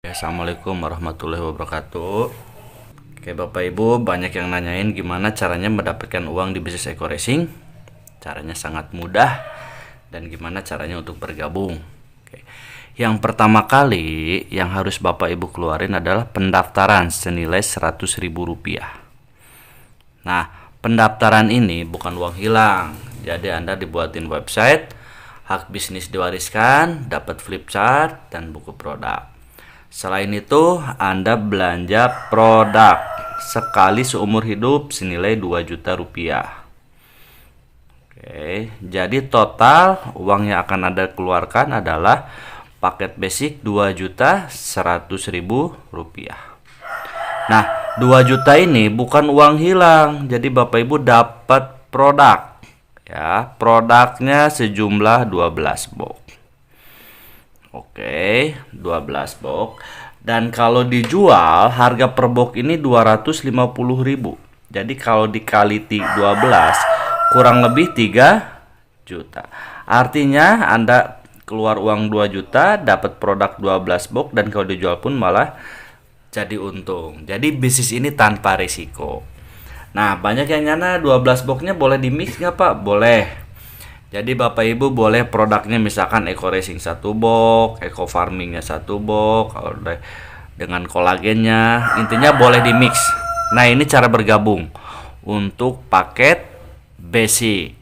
Assalamualaikum warahmatullahi wabarakatuh. Oke, Bapak Ibu, banyak yang nanyain gimana caranya mendapatkan uang di bisnis Eko Racing. Caranya sangat mudah dan gimana caranya untuk bergabung. Oke. Yang pertama kali yang harus Bapak Ibu keluarin adalah pendaftaran senilai Rp100.000. Nah, pendaftaran ini bukan uang hilang. Jadi Anda dibuatin website, hak bisnis diwariskan, dapat flip chart dan buku produk. Selain itu, Anda belanja produk sekali seumur hidup senilai Rp2 juta. Oke, jadi total uang yang akan Anda keluarkan adalah paket basic Rp2.100.000. Nah, 2 juta ini bukan uang hilang. Jadi Bapak Ibu dapat produk. Ya, produknya sejumlah 12 box. Oke, 12 box. Dan kalau dijual harga per box ini Rp250.000. Jadi kalau dikali 12 kurang lebih 3 juta. Artinya Anda keluar uang 2 juta, dapat produk 12 box, dan kalau dijual pun malah jadi untung. Jadi bisnis ini tanpa risiko. Nah, banyak yang nyana 12 boxnya boleh di mix nggak Pak? Boleh. Jadi Bapak Ibu boleh produknya misalkan Eko Racing 1 box, Eko Farmingnya 1 box, kalau dengan kolagennya, intinya boleh di mix. Nah, ini cara bergabung untuk paket basic.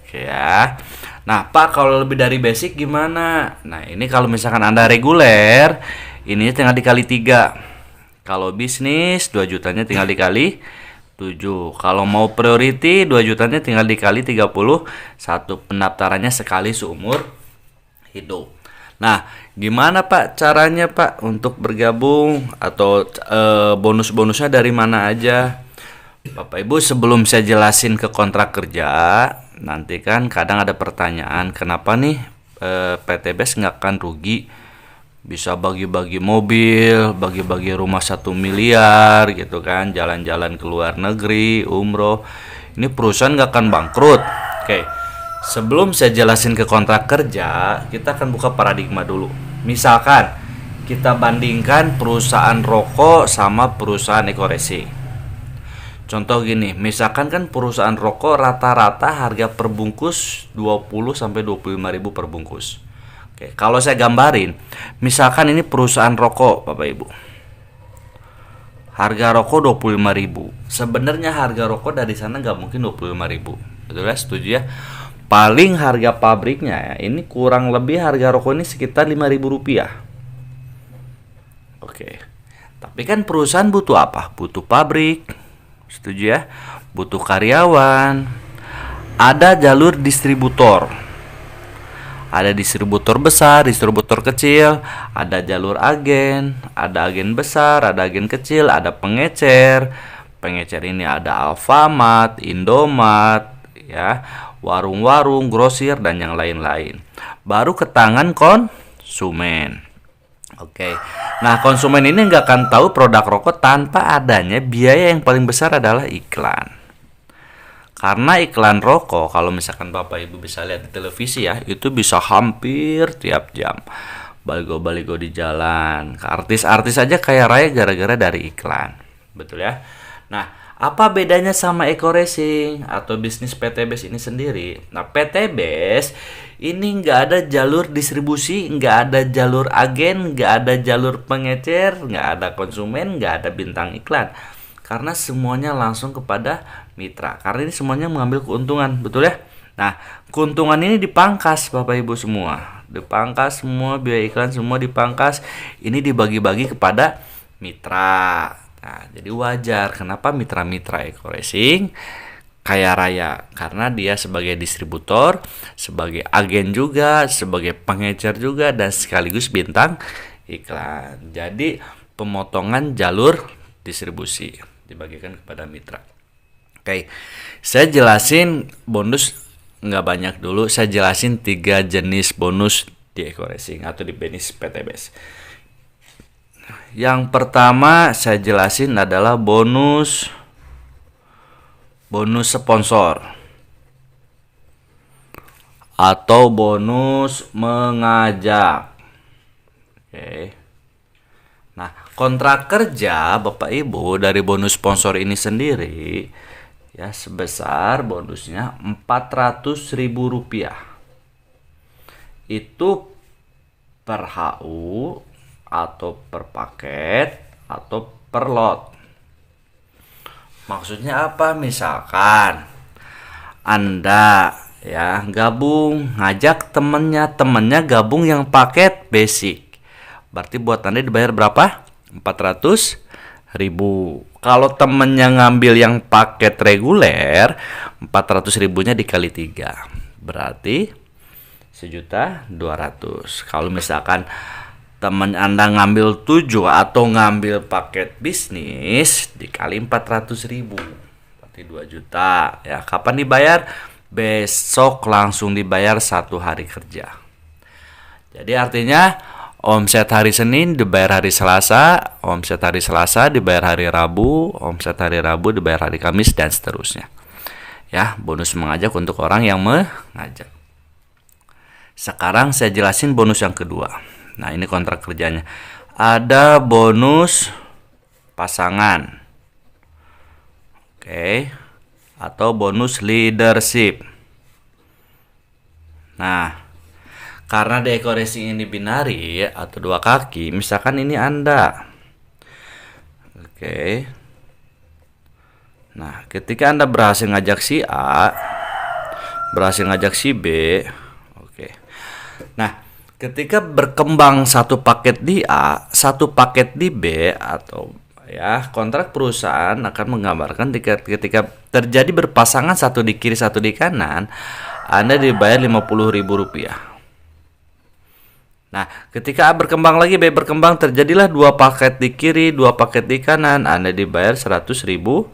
Oke ya. Nah, Pak, kalau lebih dari basic gimana? Nah, ini kalau misalkan Anda reguler, ini tinggal dikali 3. Kalau bisnis 2 jutanya tinggal dikali 7. Kalau mau priority 2 jutanya tinggal dikali 31. Pendaftarannya sekali seumur hidup. Nah, gimana Pak caranya Pak untuk bergabung atau bonus-bonusnya dari mana aja? Bapak Ibu, sebelum saya jelasin ke kontrak kerja, nanti kan kadang ada pertanyaan, kenapa nih PTBS nggak akan rugi? Bisa bagi-bagi mobil, bagi-bagi rumah 1 miliar gitu kan, jalan-jalan ke luar negeri, umroh. Ini perusahaan nggak akan bangkrut. Oke, sebelum saya jelasin ke kontrak kerja, kita akan buka paradigma dulu. Misalkan kita bandingkan perusahaan rokok sama perusahaan Eko Racing. Contoh gini, misalkan kan perusahaan rokok rata-rata harga per bungkus 20-25 ribu per bungkus. Oke, kalau saya gambarin, misalkan ini perusahaan rokok, Bapak Ibu. Harga rokok 25.000. Sebenarnya harga rokok dari sana nggak mungkin 25.000. Betul ya? Setuju ya? Paling harga pabriknya ya, ini kurang lebih harga rokok ini sekitar Rp5.000. Oke. Tapi kan perusahaan butuh apa? Butuh pabrik. Setuju ya? Butuh karyawan. Ada jalur distributor. Ada distributor besar, distributor kecil, ada jalur agen, ada agen besar, ada agen kecil, ada pengecer. Pengecer ini ada Alfamart, Indomart, ya, warung-warung, grosir dan yang lain-lain. Baru ke tangan konsumen. Oke. Nah, konsumen ini nggak akan tahu produk rokok tanpa adanya biaya yang paling besar adalah iklan. Karena iklan rokok, kalau misalkan Bapak Ibu bisa lihat di televisi ya, itu bisa hampir tiap jam. Baligo-baligo di jalan. Artis-artis aja kaya raya gara-gara dari iklan. Betul ya? Nah, apa bedanya sama Eko Racing atau bisnis PTBS ini sendiri? Nah, PTBS ini nggak ada jalur distribusi, nggak ada jalur agen, nggak ada jalur pengecer, nggak ada konsumen, nggak ada bintang iklan. Karena semuanya langsung kepada mitra. Karena ini semuanya mengambil keuntungan, betul ya? Nah, keuntungan ini dipangkas Bapak Ibu semua. Dipangkas semua, biaya iklan semua dipangkas. Ini dibagi-bagi kepada mitra. Nah, jadi wajar kenapa mitra-mitra Eko Racing kaya raya. Karena dia sebagai distributor, sebagai agen juga, sebagai pengecer juga, dan sekaligus bintang iklan. Jadi pemotongan jalur distribusi dibagikan kepada mitra. Oke, saya jelasin bonus nggak banyak dulu. Saya jelasin 3 jenis bonus di Eko Racing atau di bisnis PTBS. Yang pertama saya jelasin adalah bonus sponsor atau bonus mengajak. Oke. Nah, kontrak kerja Bapak Ibu dari bonus sponsor ini sendiri ya sebesar bonusnya Rp400.000. Itu per HU atau per paket atau per lot. Maksudnya apa? Misalkan Anda ya gabung, ngajak temennya gabung yang paket basic. Berarti buat Anda dibayar berapa? 400.000. Kalau temennya ngambil yang paket reguler, 400.000-nya dikali 3. Berarti 1.200.000. Kalau misalkan teman Anda ngambil 7 atau ngambil paket bisnis dikali 400.000, berarti 2 juta. Ya, kapan dibayar? Besok langsung dibayar 1 hari kerja. Jadi artinya omset hari Senin dibayar hari Selasa, omset hari Selasa dibayar hari Rabu, omset hari Rabu dibayar hari Kamis, dan seterusnya. Ya, bonus mengajak untuk orang yang mengajak. Sekarang saya jelasin bonus yang kedua. Nah, ini kontrak kerjanya. Ada bonus pasangan. Oke. Atau bonus leadership. Nah, karena dekorasi ini binari atau 2 kaki, misalkan ini Anda. Oke. Nah, ketika Anda berhasil ngajak si A, berhasil ngajak si B. Oke. Nah, ketika berkembang satu paket di A, satu paket di B, atau ya kontrak perusahaan akan menggambarkan ketika terjadi berpasangan satu di kiri satu di kanan, Anda dibayar Rp50.000. Nah, ketika A berkembang lagi, B berkembang, terjadilah 2 paket di kiri, 2 paket di kanan, Anda dibayar Rp100.000.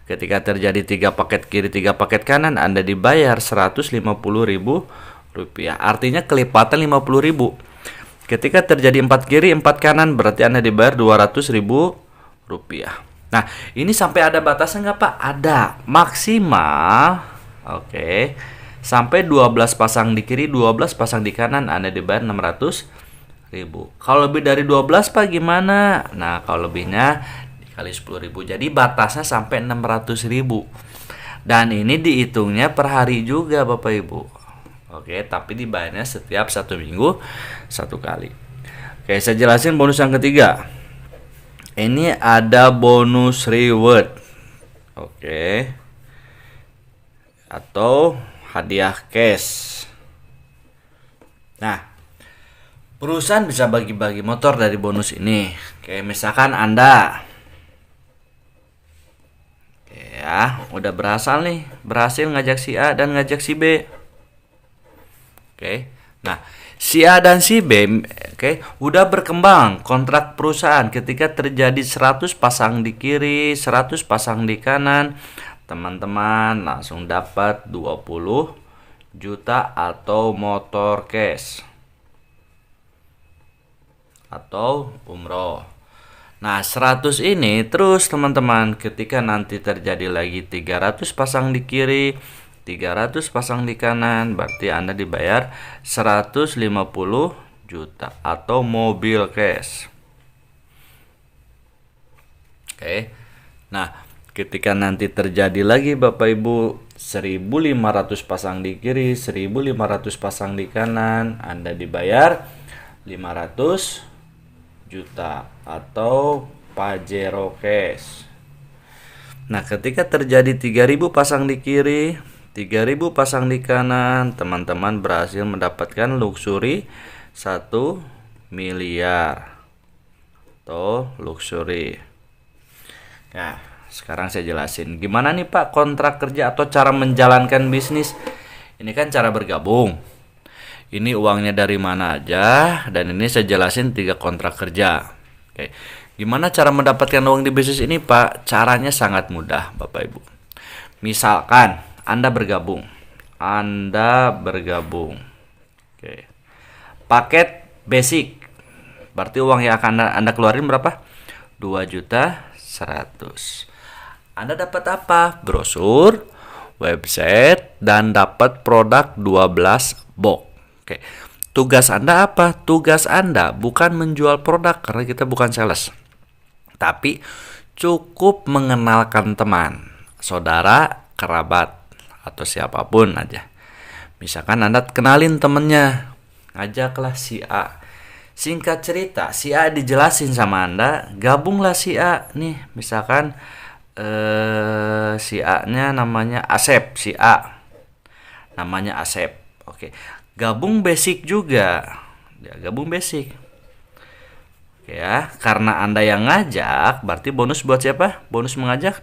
Ketika terjadi 3 paket kiri, 3 paket kanan, Anda dibayar Rp150.000. Artinya kelipatan 50.000. Ketika terjadi 4 kiri 4 kanan, berarti Anda dibayar Rp200.000. Nah, ini sampai ada batasnya nggak Pak? Ada, maksimal. Oke. Sampai 12 pasang di kiri, 12 pasang di kanan, Anda dibayar Rp600.000. Kalau lebih dari 12 Pak gimana? Nah, kalau lebihnya dikali 10.000. Jadi batasnya sampai Rp600.000. Dan ini dihitungnya per hari juga Bapak Ibu. Oke, tapi dibayarnya setiap 1 minggu 1 kali. Oke, saya jelasin bonus yang ketiga. Ini ada bonus reward. Oke. Atau hadiah cash. Nah, perusahaan bisa bagi-bagi motor dari bonus ini. Oke, misalkan Anda ya, udah berhasil ngajak si A dan ngajak si B. Oke. Nah, si A dan si B udah berkembang kontrak perusahaan ketika terjadi 100 pasang di kiri, 100 pasang di kanan. Teman-teman langsung dapat 20 juta atau motor cash atau umroh. Nah, 100 ini terus teman-teman, ketika nanti terjadi lagi 300 pasang di kiri, 300 pasang di kanan, berarti Anda dibayar 150 juta atau mobil cash. Oke. Nah, ketika nanti terjadi lagi Bapak Ibu 1.500 pasang di kiri, 1.500 pasang di kanan, Anda dibayar 500 juta atau Pajero cash. Nah, ketika terjadi 3.000 pasang di kiri, 3.000 pasang di kanan, teman-teman berhasil mendapatkan luxury 1 miliar atau luxury. Nah, sekarang saya jelasin gimana nih Pak kontrak kerja atau cara menjalankan bisnis. Ini kan cara bergabung. Ini uangnya dari mana aja, dan ini saya jelasin 3 kontrak kerja. Oke. Gimana cara mendapatkan uang di bisnis ini Pak? Caranya sangat mudah Bapak Ibu. Misalkan Anda bergabung. Oke. Paket basic. Berarti uang yang akan Anda keluarin berapa? 2.100.000. Anda dapat apa? Brosur, website, dan dapat produk 12 box. Oke. tugas Anda apa? Tugas Anda bukan menjual produk karena kita bukan sales. Tapi cukup mengenalkan teman, saudara, kerabat, atau siapapun aja. Misalkan Anda kenalin temennya, ngajaklah si A. Singkat cerita, si A dijelasin sama Anda, gabunglah si A. Nih, misalkan si A-nya namanya Asep, si A. Namanya Asep. Oke. Gabung basic juga. Ya, gabung basic. Oke ya, karena Anda yang ngajak, berarti bonus buat siapa? Bonus mengajak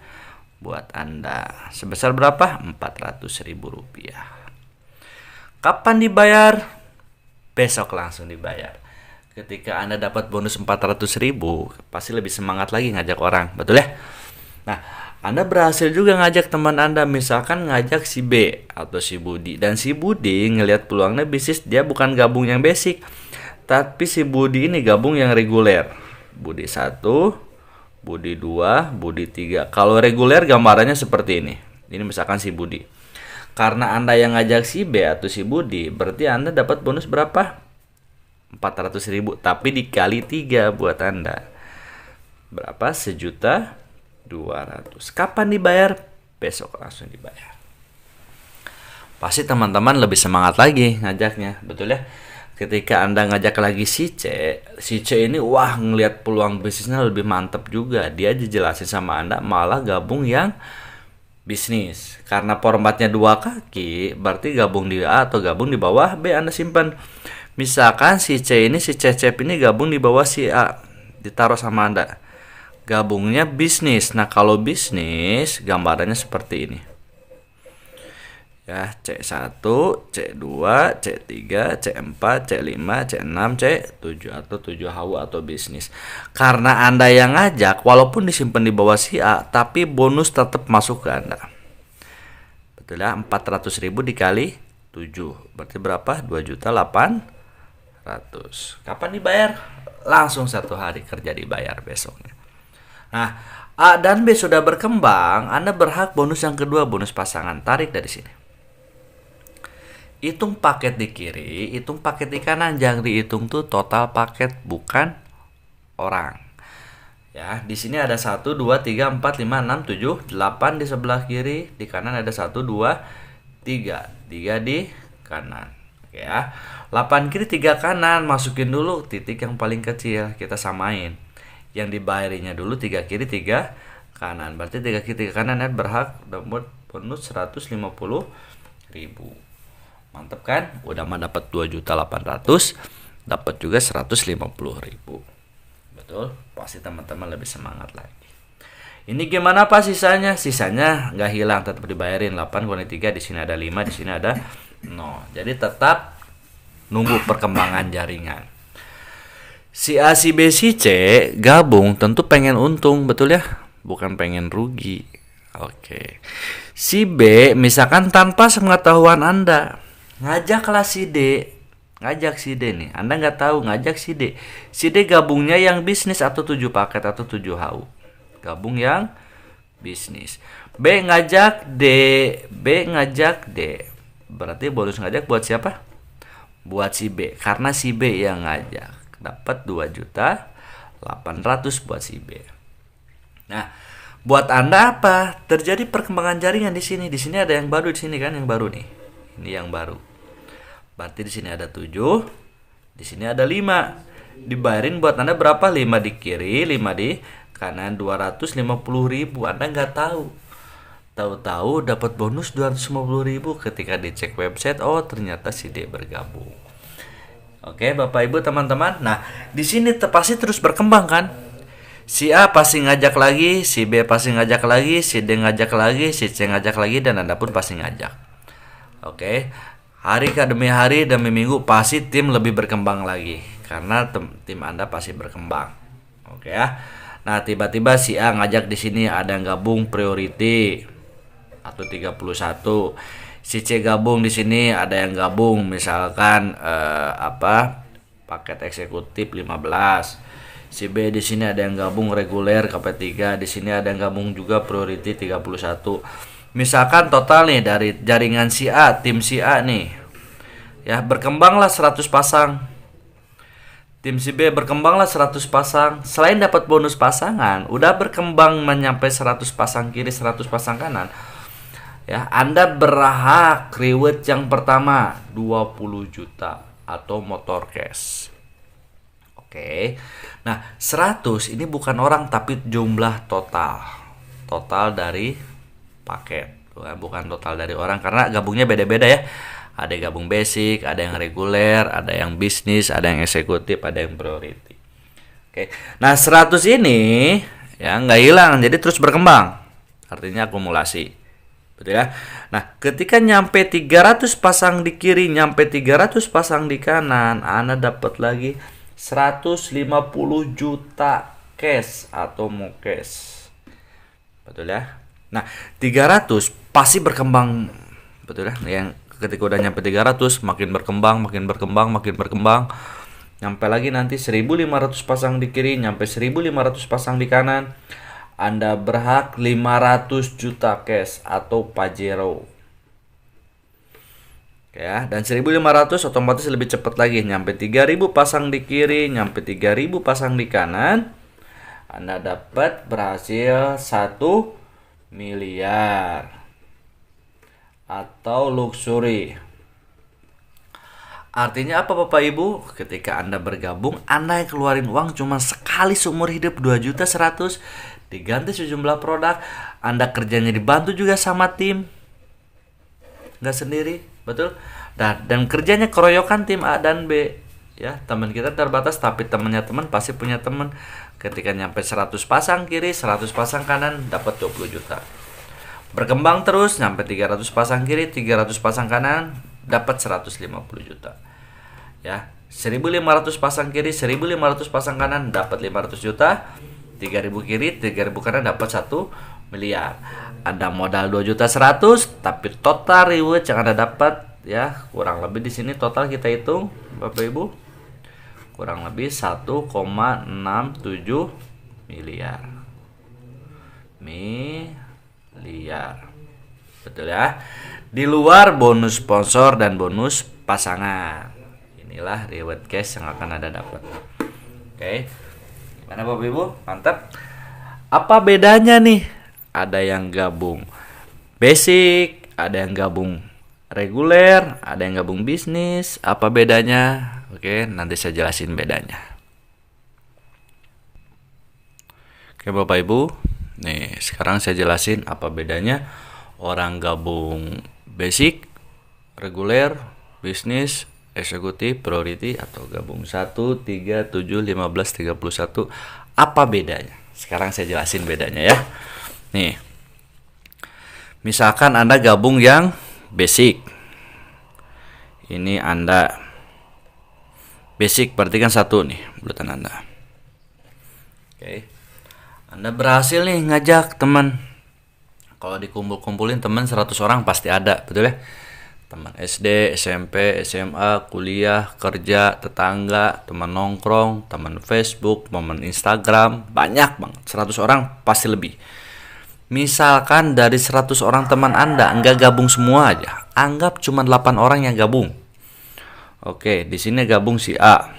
buat Anda. Sebesar berapa? Rp400.000. Kapan dibayar? Besok langsung dibayar. Ketika Anda dapat bonus 400.000, pasti lebih semangat lagi ngajak orang, betul ya? Nah, Anda berhasil juga ngajak teman Anda, misalkan ngajak si B atau si Budi. Dan si Budi ngelihat peluangnya bisnis, dia bukan gabung yang basic, tapi si Budi ini gabung yang reguler. Budi 1, Budi 2, Budi 3. Kalau reguler gambarannya seperti ini. Ini misalkan si Budi. Karena Anda yang ngajak si B atau si Budi, berarti Anda dapat bonus berapa? 400.000, tapi dikali 3 buat Anda. Berapa? 1.200.000. Kapan dibayar? Besok langsung dibayar. Pasti teman-teman lebih semangat lagi ngajaknya, betul ya? Ketika Anda ngajak lagi si C ini wah ngelihat peluang bisnisnya lebih mantap juga. Dia dijelasin sama Anda malah gabung yang bisnis. Karena formatnya 2 kaki, berarti gabung di A atau gabung di bawah B Anda simpan. Misalkan si C ini, si Cecep ini gabung di bawah si A, ditaruh sama Anda. Gabungnya bisnis. Nah, kalau bisnis gambarannya seperti ini. Ya, C1, C2, C3, C4, C5, C6, C7 atau 7 HU atau bisnis. Karena Anda yang ngajak, walaupun disimpan di bawah si A, tapi bonus tetap masuk ke Anda. Betul ya, 400.000 dikali 7. Berarti berapa? 2.800.000. Kapan dibayar? Langsung 1 hari kerja dibayar besoknya. Nah, A dan B sudah berkembang, Anda berhak bonus yang kedua, bonus pasangan. Tarik dari sini. Hitung paket di kiri, hitung paket di kanan. Jangan dihitung tuh total paket, bukan orang. Ya, di sini ada 1, 2, 3, 4, 5, 6, 7, 8 di sebelah kiri. Di kanan ada 1, 2, 3. 3 di kanan. Oke ya. 8 kiri 3 kanan, masukin dulu titik yang paling kecil, kita samain. Yang dibayarinya dulu 3 kiri 3 kanan. Berarti 3 kiri 3 kanan berhak dapat bonus 150.000. Mantap kan? Udah mah dapat 2.800.000, dapat juga 150.000. Betul? Pasti teman-teman lebih semangat lagi. Ini gimana Pak sisanya? Sisanya nggak hilang, tetap dibayarin. 8 kurangi 3, di sini ada 5, di sini ada 0. Jadi tetap nunggu perkembangan jaringan. Si A, si B, si C gabung tentu pengen untung, betul ya? Bukan pengen rugi. Oke. Si B misalkan tanpa sepengetahuan Anda, ngajaklah si D. Ngajak si D nih. Anda nggak tahu, ngajak si D. Si D gabungnya yang bisnis atau 7 paket atau 7 HU. Gabung yang bisnis. B ngajak D. B ngajak D. Berarti bonus ngajak buat siapa? Buat si B. Karena si B yang ngajak. Dapat 2.800.000 buat si B. Nah, buat Anda apa? Terjadi perkembangan jaringan di sini. Di sini ada yang baru, di sini kan yang baru nih. Ini yang baru. Berarti di sini ada 7, di sini ada 5. Dibayarin buat Anda berapa? 5 di kiri, 5 di kanan, 250.000. Anda nggak tahu. Tahu-tahu dapat bonus 250.000 ketika dicek website. Oh, ternyata si D bergabung. Oke, Bapak Ibu teman-teman. Nah, di sini pasti terus berkembang kan? Si A pasti ngajak lagi, si B pasti ngajak lagi, si D ngajak lagi, si C ngajak lagi, dan Anda pun pasti ngajak. Oke. Hari demi hari demi minggu pasti tim lebih berkembang lagi karena tim Anda pasti berkembang. Oke ya. Nah, tiba-tiba si A ngajak di sini ada yang gabung priority atau 31. Si C gabung di sini ada yang gabung misalkan paket eksekutif 15. Si B di sini ada yang gabung reguler KP3, di sini ada yang gabung juga priority 31. Misalkan total nih dari jaringan si A, tim si A nih. Ya, berkembanglah 100 pasang. Tim si B berkembanglah 100 pasang. Selain dapat bonus pasangan, udah berkembang menyampai 100 pasang kiri, 100 pasang kanan. Ya, Anda berhak reward yang pertama 20 juta atau motor cash. Oke. Nah, 100 ini bukan orang tapi jumlah total. Total dari paket. Bukan total dari orang karena gabungnya beda-beda ya. Ada yang gabung basic, ada yang reguler, ada yang bisnis, ada yang eksekutif, ada yang priority. Oke. Nah, 100 ini ya nggak hilang, jadi terus berkembang. Artinya akumulasi. Betul ya? Nah, ketika nyampe 300 pasang di kiri, nyampe 300 pasang di kanan, Anda dapat lagi 150 juta cash atau mau cash. Betul ya? Nah, 300 pasti berkembang. Betul ya? Yang ketika udah nyampe 300 makin berkembang, makin berkembang, makin berkembang. Nyampe lagi nanti 1500 pasang di kiri, nyampe 1500 pasang di kanan. Anda berhak 500 juta cash atau Pajero. Ya, dan 1500 otomatis lebih cepat lagi, nyampe 3000 pasang di kiri, nyampe 3000 pasang di kanan. Anda dapat berhasil 1 miliar atau luxury. Artinya apa Bapak Ibu? Ketika Anda bergabung, Anda yang keluarin uang cuma sekali seumur hidup 2.100.000, diganti sejumlah produk. Anda kerjanya dibantu juga sama tim, nggak sendiri, betul? Dan kerjanya keroyokan tim A dan B. Ya, teman kita terbatas tapi temannya teman pasti punya teman. Ketika nyampe 100 pasang kiri, 100 pasang kanan, dapat 20 juta. Berkembang terus, nyampe 300 pasang kiri, 300 pasang kanan, dapat 150 juta. Ya, 1500 pasang kiri, 1500 pasang kanan, dapat 500 juta. 3000 kiri, 3000 kanan, dapat 1 miliar. Ada modal 2.100.000, tapi total reward yang Anda dapat ya kurang lebih di sini total kita hitung Bapak Ibu kurang lebih 1,67 miliar. Betul ya? Di luar bonus sponsor dan bonus pasangan. Inilah reward cash yang akan Anda dapat. Oke. Gimana Bapak Ibu? Mantap. Apa bedanya nih? Ada yang gabung basic, ada yang gabung reguler, ada yang gabung bisnis. Apa bedanya? Oke, nanti saya jelasin bedanya. Oke Bapak Ibu, nih sekarang saya jelasin apa bedanya orang gabung basic, reguler, bisnis, eksekutif, priority, atau gabung 1, 3, 7, 15, 31. Apa bedanya? Sekarang saya jelasin bedanya ya. Nih, misalkan Anda gabung yang basic. Ini Anda basic berarti kan 1 nih bulutan Anda. Oke. Anda berhasil nih ngajak teman. Kalau dikumpul-kumpulin teman 100 orang pasti ada, betul ya? Teman SD, SMP, SMA, kuliah, kerja, tetangga, teman nongkrong, teman Facebook, teman Instagram, banyak banget. 100 orang pasti lebih. Misalkan dari 100 orang teman Anda enggak gabung semua aja, anggap cuma 8 orang yang gabung. Oke, di sini gabung si A.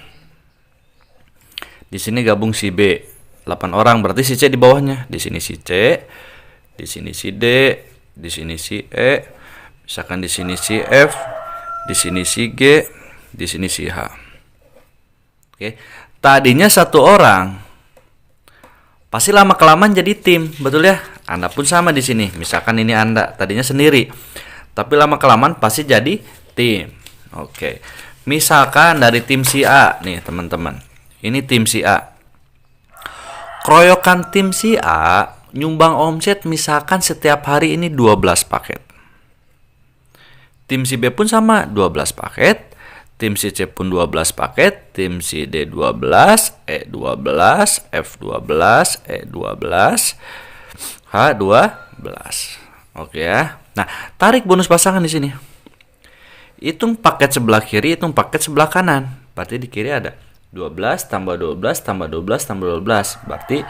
Di sini gabung si B. 8 orang berarti si C di bawahnya. Di sini si C, di sini si D, di sini si E, misalkan di sini si F, di sini si G, di sini si H. Oke. Tadinya 1 orang pasti lama kelamaan jadi tim, betul ya? Anda pun sama di sini. Misalkan ini Anda tadinya sendiri, tapi lama kelamaan pasti jadi tim. Oke. Misalkan dari tim si A nih, teman-teman. Ini tim si A. Keroyokan tim si A nyumbang omset misalkan setiap hari ini 12 paket. Tim si B pun sama, 12 paket. Tim si C pun 12 paket. Tim si D 12, E 12, F 12, E 12, H 12. Oke ya. Nah, tarik bonus pasangan di sini. Hitung paket sebelah kiri, hitung paket sebelah kanan. Berarti di kiri ada 12 tambah 12 tambah 12 tambah 12. Berarti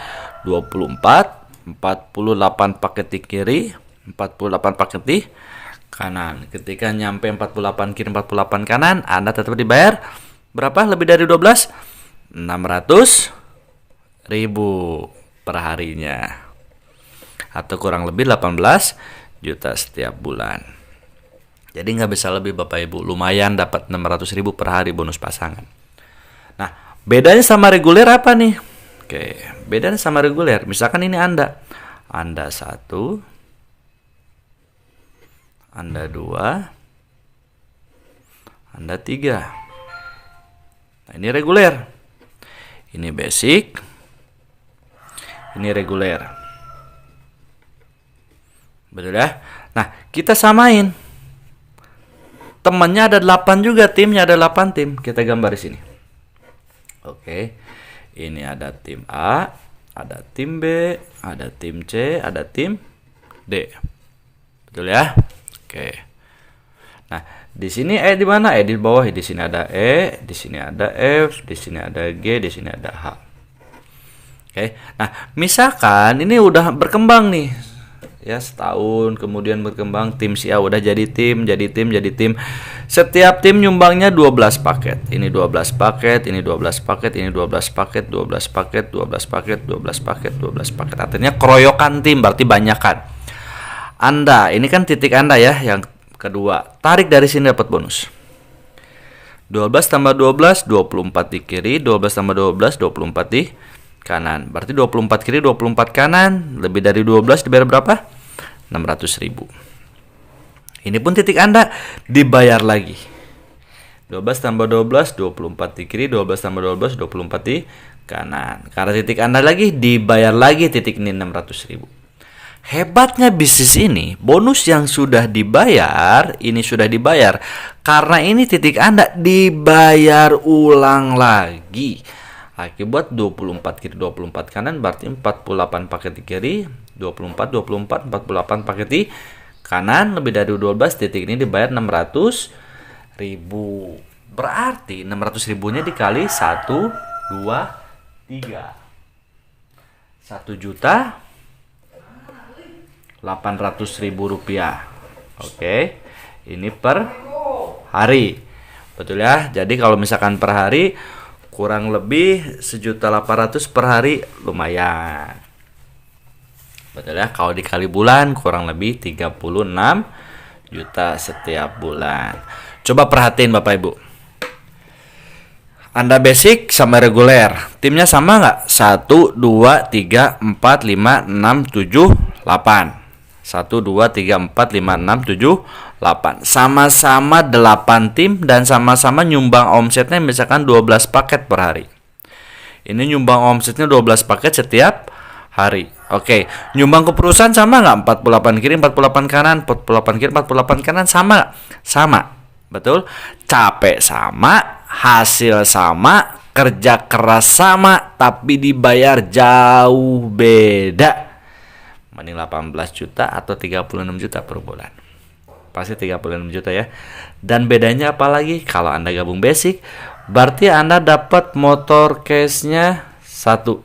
24, 48 paket di kiri, 48 paket di kanan. Ketika nyampe 48 kiri 48 kanan, Anda tetap dibayar berapa? Lebih dari 12? 600.000 per harinya. Atau kurang lebih 18 juta setiap bulan. Jadi nggak bisa lebih Bapak Ibu. Lumayan dapat 600.000 per hari bonus pasangan. Nah, bedanya sama reguler apa nih? Oke, bedanya sama reguler. Misalkan ini Anda 1, Anda 2, Anda 3. Nah, ini reguler. Ini basic. Ini reguler. Betul ya? Nah, kita samain. Temannya ada 8 juga, timnya ada 8 tim. Kita gambar di sini. Oke. Ini ada tim A, ada tim B, ada tim C, ada tim D. Betul ya? Oke. Nah, di sini E di mana? E di bawah. Di sini ada E, di sini ada F, di sini ada G, di sini ada H. Oke. Nah, misalkan ini udah berkembang nih. Ya, setahun kemudian berkembang, tim si A udah jadi tim. Setiap tim nyumbangnya 12 paket. Ini 12 paket, ini 12 paket, ini 12 paket, 12 paket, 12 paket, 12 paket, 12 paket. Artinya keroyokan tim, berarti banyakan. Anda, ini kan titik Anda ya, yang kedua. Tarik dari sini dapat bonus. 12 tambah 12, 24 di kiri, 12 tambah 12, 24 di kanan. Berarti 24 kiri, 24 kanan, lebih dari 12 dibayar berapa? 600.000. Ini pun titik Anda dibayar lagi. 12 tambah 12, 24 di kiri, 12 tambah 12, 24 di kanan. Karena titik Anda lagi, dibayar lagi titik ini 600.000. Hebatnya bisnis ini, bonus yang sudah dibayar, ini sudah dibayar. Karena ini titik Anda dibayar ulang lagi. Akibat 24 kiri 24 kanan berarti 48 paket di kiri, 24 48 48 paket di kanan, lebih dari 12 titik ini dibayar 600.000. Berarti 600.000-nya dikali 1 2 3. 1.800.000 rupiah. Oke. Ini per hari. Betul ya? Jadi kalau misalkan per hari kurang lebih 1.800.000 per hari, lumayan. Betul ya? Kalau dikali bulan kurang lebih 36 juta setiap bulan. Coba perhatiin Bapak Ibu. Anda basic sama reguler, timnya sama nggak? 1, 2, 3, 4, 5, 6, 7, 8. 1, 2, 3, 4, 5, 6, 7, 8. Sama-sama 8 tim dan sama-sama nyumbang omsetnya misalkan 12 paket per hari. Ini nyumbang omsetnya 12 paket setiap hari. Oke, nyumbang ke perusahaan sama nggak? 48 kiri 48 kanan, 48 kiri 48 kanan, sama nggak? Sama. Betul? Capek sama, hasil sama, kerja keras sama, tapi dibayar jauh beda. Mending 18 juta atau 36 juta per bulan. Pasti 36 juta ya. Dan bedanya apa lagi? Kalau Anda gabung basic, berarti Anda dapat motor case-nya 1.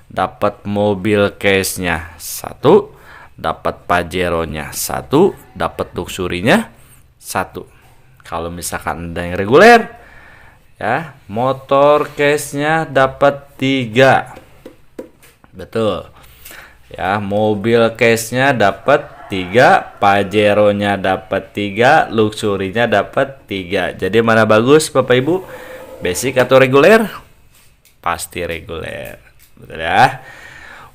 Dapat mobil case-nya 1. Dapat Pajero-nya 1. Dapat Luxury-nya 1. Kalau misalkan Anda yang reguler, ya, motor case-nya dapat 3. Betul. Ya, mobil case-nya dapat 3, Pajero-nya dapat 3, Luxury-nya dapat 3. Jadi mana bagus Bapak Ibu? Basic atau reguler? Pasti reguler. Betul ya?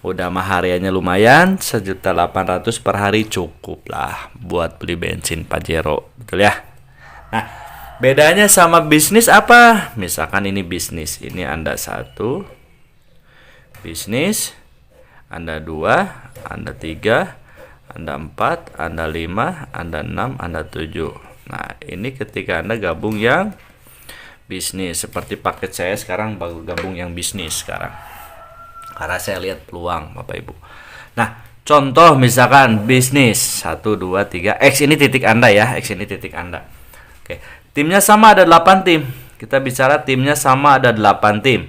Udah mah hariannya lumayan, 1.800.000 per hari cukup lah buat beli bensin Pajero. Betul ya? Nah, bedanya sama bisnis apa? Misalkan ini bisnis, ini Anda 1 bisnis, Anda 2, Anda 3, Anda 4, Anda 5, Anda 6, Anda 7. Nah, ini ketika Anda gabung yang bisnis, seperti paket saya sekarang baru gabung yang bisnis sekarang. Karena saya lihat peluang Bapak Ibu. Nah, contoh misalkan bisnis 1 2 3, X ini titik Anda ya, X ini titik Anda. Oke, timnya sama ada 8 tim. Kita bicara timnya sama ada 8 tim.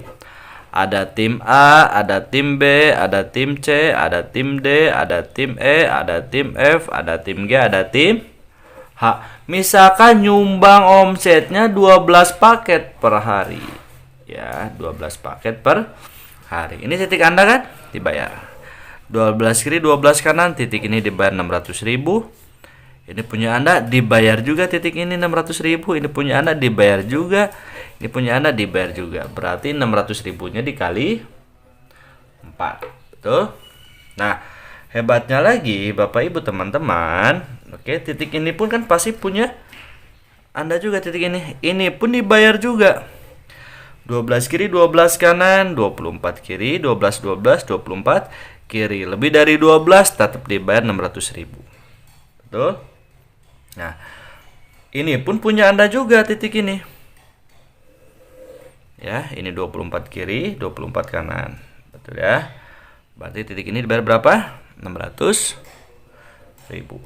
Ada tim A, ada tim B, ada tim C, ada tim D, ada tim E, ada tim F, ada tim G, ada tim Misalkan nyumbang omsetnya 12 paket per hari. Ya, 12 paket per hari. Ini titik Anda kan? Dibayar. 12 kiri, 12 kanan, titik ini dibayar 600.000. Ini punya Anda dibayar juga, titik ini 600.000. Ini punya Anda dibayar juga. Ini punya Anda dibayar juga. Berarti 600.000-nya dikali 4. Betul? Nah, hebatnya lagi Bapak Ibu teman-teman, oke, titik ini pun kan pasti punya Anda juga, titik ini. Ini pun dibayar juga. 12 kiri, 12 kanan, 24 kiri, 12 12, 24 kiri. Lebih dari 12 tetap dibayar 600.000. Betul? Nah, ini pun punya Anda juga, titik ini. Ya, ini 24 kiri, 24 kanan. Betul ya? Berarti titik ini dibayar berapa? 600.000.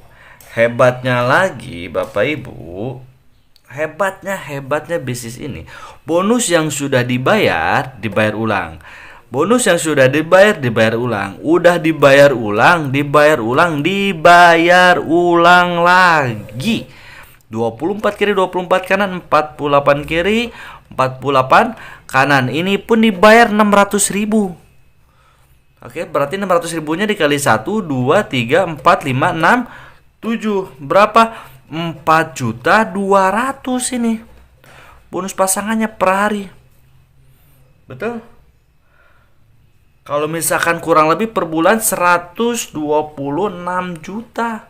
Hebatnya lagi Bapak Ibu, hebatnya bisnis ini, bonus yang sudah dibayar ulang. Bonus yang sudah dibayar ulang. Udah dibayar ulang lagi. 24 kiri, 24 kanan, 48 kiri, 48 kanan. Ini pun dibayar 600.000. Oke, berarti 600.000-nya dikali 1, 2, 3, 4, 5, 6, 7. Berapa? 4.200.000 ini. Bonus pasangannya per hari. Betul? Kalau misalkan kurang lebih per bulan 126 juta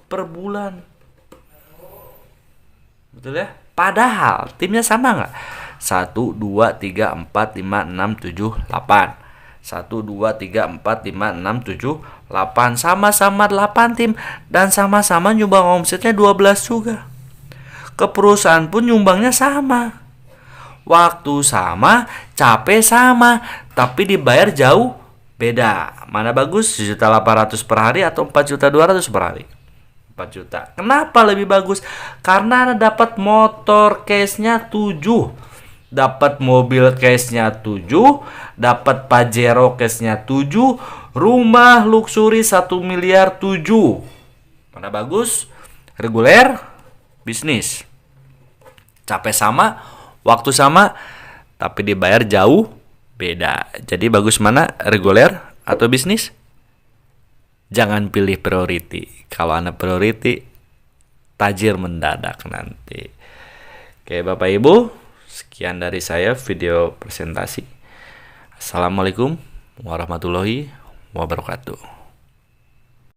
per bulan. Betul ya? Padahal timnya sama nggak? 1, 2, 3, 4, 5, 6, 7, 8. 1, 2, 3, 4, 5, 6, 7, 8. Sama-sama 8 tim. Dan sama-sama nyumbang omsetnya 12 juga. Ke perusahaan pun nyumbangnya sama. Waktu sama, capek sama, tapi dibayar jauh beda. Mana bagus? 1.800.000 per hari atau 4.200.000 per hari? 4 juta. Kenapa lebih bagus? Karena Anda dapat motor case-nya 7, dapat mobil case-nya 7, dapat Pajero case-nya 7, rumah luxury 1 miliar 7. Mana bagus? Reguler, bisnis. Capek sama, waktu sama, tapi dibayar jauh beda. Jadi bagus mana? Reguler atau bisnis? Jangan pilih priority. Kalau Anda priority, tajir mendadak nanti. Oke Bapak Ibu, sekian dari saya video presentasi. Assalamualaikum warahmatullahi wabarakatuh.